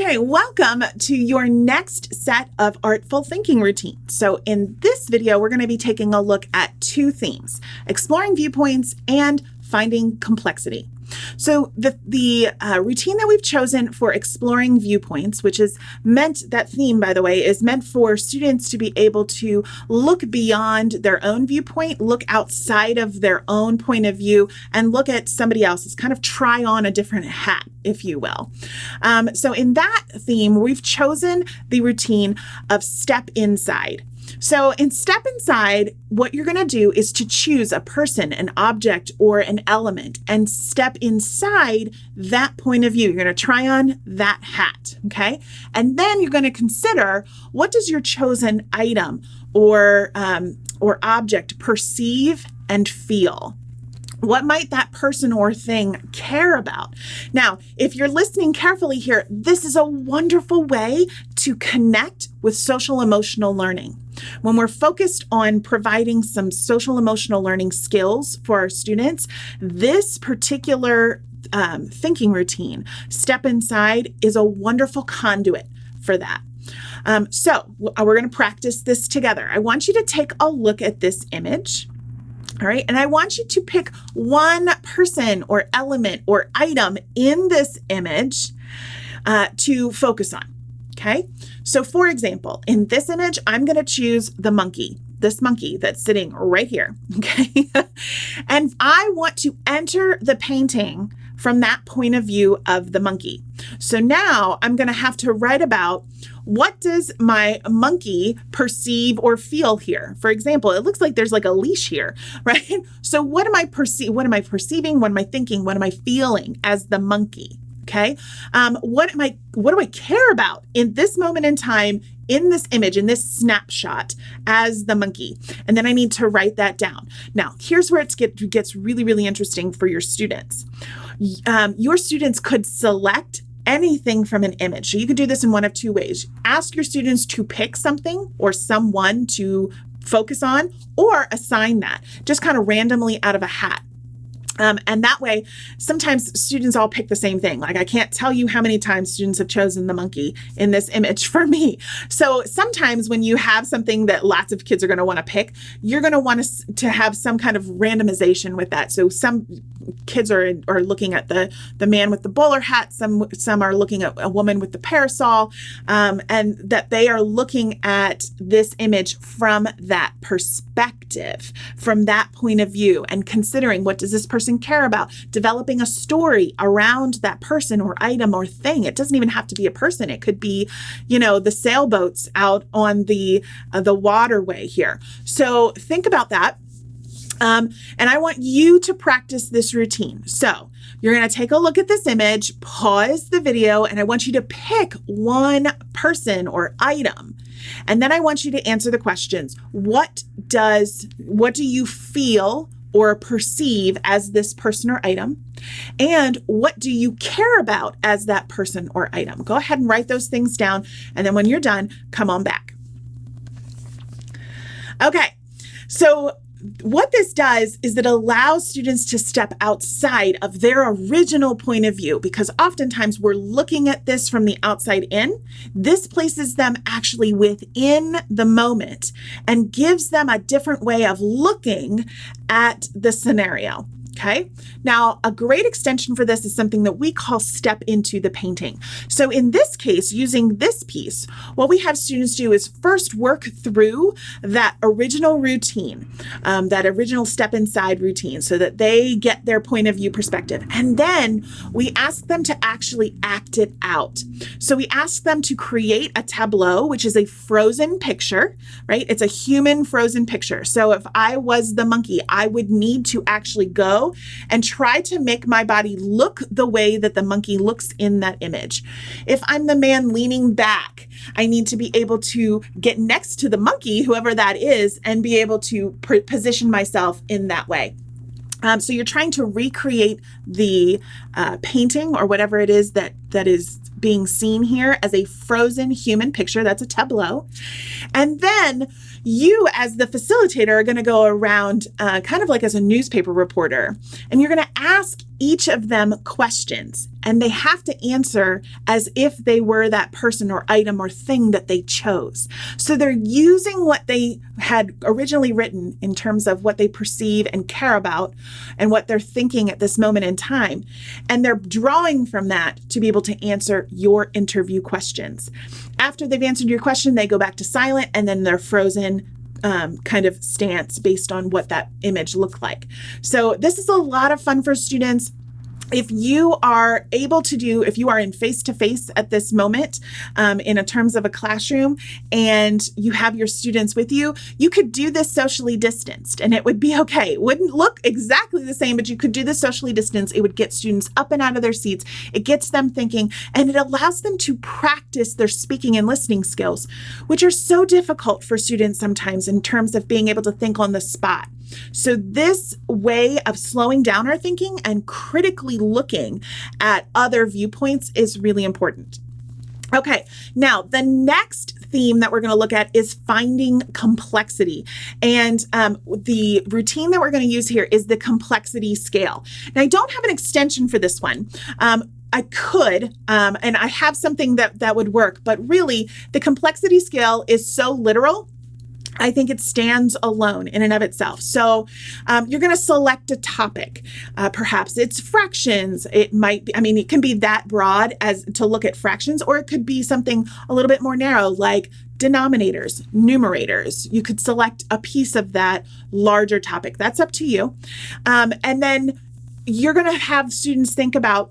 Okay, welcome to your next set of Artful Thinking Routines. So in this video, we're going to be taking a look at two themes: exploring viewpoints and finding complexity. So the routine that we've chosen for exploring viewpoints, which is meant, that theme, by the way, is meant for students to be able to look beyond their own viewpoint, look outside of their own point of view, and look at somebody else's, kind of try on a different hat, if you will. So in that theme, we've chosen the routine of step inside. So in Step Inside, what you're going to do is to choose a person, an object, or an element and step inside that point of view. You're going to try on that hat, okay? And then you're going to consider, what does your chosen item or object perceive and feel? What might that person or thing care about? Now, if you're listening carefully here, this is a wonderful way to connect with social emotional learning. When we're focused on providing some social emotional learning skills for our students, this particular thinking routine, Step Inside, is a wonderful conduit for that. So we're going to practice this together. I want you to take a look at this image. All right, and I want you to pick one person or element or item in this image to focus on, okay? So for example, in this image, I'm gonna choose the monkey, this monkey that's sitting right here, okay? And I want to enter the painting from that point of view of the monkey. So now I'm gonna have to write about, what does my monkey perceive or feel here? For example, it looks like there's like a leash here, right? So what am I perceiving? What am I thinking? What am I feeling as the monkey? Okay. What do I care about in this moment in time, in this image, in this snapshot as the monkey? And then I need to write that down. Now, here's where it gets really, really interesting for your students. Your students could select anything from an image. So you could do this in one of two ways. Ask your students to pick something or someone to focus on, or assign that just kind of randomly out of a hat. And that way, sometimes students all pick the same thing. Like, I can't tell you how many times students have chosen the monkey in this image for me. So sometimes when you have something that lots of kids are going to want to pick, you're going to want to have some kind of randomization with that. So some kids are looking at the man with the bowler hat. Some are looking at a woman with the parasol, and that they are looking at this image from that perspective, from that point of view, and considering, what does this person care about? Developing a story around that person or item or thing. It doesn't even have to be a person. It could be, the sailboats out on the waterway here. So think about that. And I want you to practice this routine. So you're going to take a look at this image, pause the video, and I want you to pick one person or item. And then I want you to answer the questions. What do you feel or perceive as this person or item? And what do you care about as that person or item? Go ahead and write those things down. And then when you're done, come on back. Okay. So what this does is it allows students to step outside of their original point of view, because oftentimes we're looking at this from the outside in. This places them actually within the moment and gives them a different way of looking at the scenario. Okay. Now, a great extension for this is something that we call step into the painting. So in this case, using this piece, what we have students do is first work through that original routine, that original step inside routine, so that they get their point of view perspective. And then we ask them to actually act it out. So we ask them to create a tableau, which is a frozen picture, right? It's a human frozen picture. So if I was the monkey, I would need to actually go and try to make my body look the way that the monkey looks in that image. If I'm the man leaning back, I need to be able to get next to the monkey, whoever that is, and be able to position myself in that way. So you're trying to recreate the painting or whatever it is that that is being seen here as a frozen human picture. That's a tableau. And then you, as the facilitator, are going to go around kind of like as a newspaper reporter, and you're going to ask each of them questions, and they have to answer as if they were that person or item or thing that they chose. So they're using what they had originally written in terms of what they perceive and care about and what they're thinking at this moment in time. And they're drawing from that to be able to answer your interview questions. After they've answered your question, they go back to silent, and then they're frozen kind of stance based on what that image looked like. So this is a lot of fun for students. If you are able to if you are in face-to-face at this moment, in terms of a classroom, and you have your students with you, you could do this socially distanced, and it would be okay. It wouldn't look exactly the same, but you could do this socially distanced. It would get students up and out of their seats. It gets them thinking, and it allows them to practice their speaking and listening skills, which are so difficult for students sometimes in terms of being able to think on the spot. So this way of slowing down our thinking and critically looking at other viewpoints is really important. Okay, now the next theme that we're going to look at is finding complexity. And the routine that we're going to use here is the complexity scale. Now, I don't have an extension for this one. I could, and I have something that would work, but really the complexity scale is so literal. I think it stands alone in and of itself. So you're going to select a topic. Perhaps it's fractions. It might be, it can be that broad as to look at fractions, or it could be something a little bit more narrow like denominators, numerators. You could select a piece of that larger topic. That's up to you. And then you're going to have students think about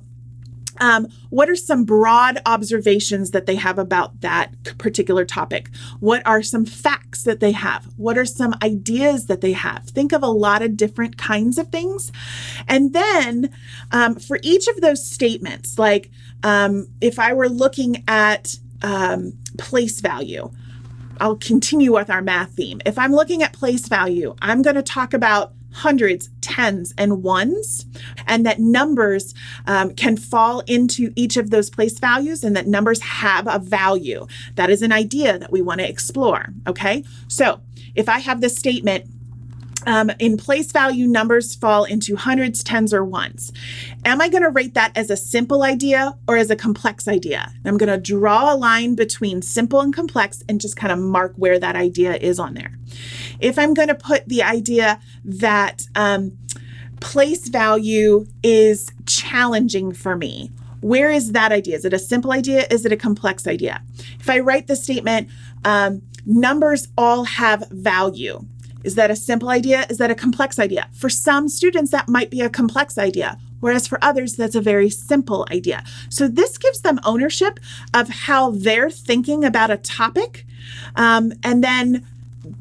what are some broad observations that they have about that particular topic? What are some facts that they have? What are some ideas that they have? Think of a lot of different kinds of things. And then for each of those statements, like if I were looking at place value, I'll continue with our math theme. If I'm looking at place value, I'm going to talk about hundreds, tens, and ones, and that numbers can fall into each of those place values, and that numbers have a value. That is an idea that we want to explore, okay? So if I have this statement, in place value, numbers fall into hundreds, tens, or ones. Am I going to rate that as a simple idea or as a complex idea? I'm going to draw a line between simple and complex and just kind of mark where that idea is on there. If I'm going to put the idea that place value is challenging for me, where is that idea? Is it a simple idea? Is it a complex idea? If I write the statement, numbers all have value, is that a simple idea? Is that a complex idea? For some students, that might be a complex idea, whereas for others, that's a very simple idea. So this gives them ownership of how they're thinking about a topic, and then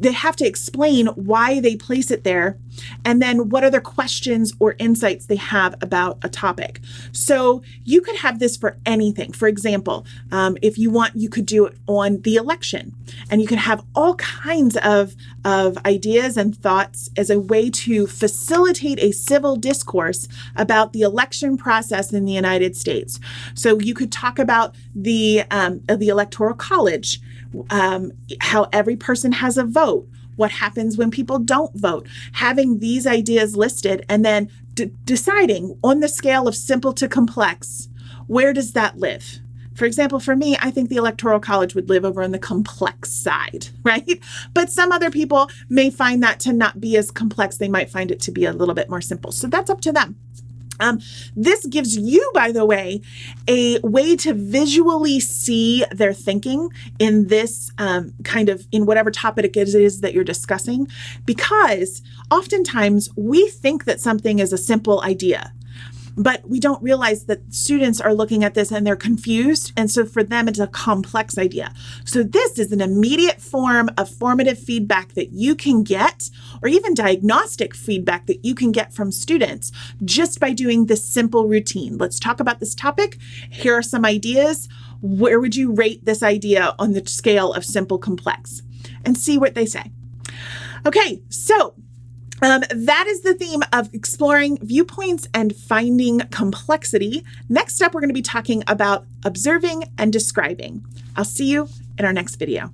they have to explain why they place it there, and then what other questions or insights they have about a topic. So you could have this for anything. For example, if you want, you could do it on the election, and you can have all kinds of ideas and thoughts as a way to facilitate a civil discourse about the election process in the United States. So you could talk about the Electoral College, how every person has a vote, what happens when people don't vote, having these ideas listed, and then deciding on the scale of simple to complex, where does that live? For example, for me, I think the Electoral College would live over on the complex side, right? But some other people may find that to not be as complex. They might find it to be a little bit more simple. So that's up to them. This gives you, by the way, a way to visually see their thinking in this in whatever topic it is that you're discussing, because oftentimes we think that something is a simple idea, but we don't realize that students are looking at this and they're confused. And so for them, it's a complex idea. So this is an immediate form of formative feedback that you can get, or even diagnostic feedback that you can get from students just by doing this simple routine. Let's talk about this topic. Here are some ideas. Where would you rate this idea on the scale of simple, complex? And see what they say. Okay, so That is the theme of exploring viewpoints and finding complexity. Next up, we're going to be talking about observing and describing. I'll see you in our next video.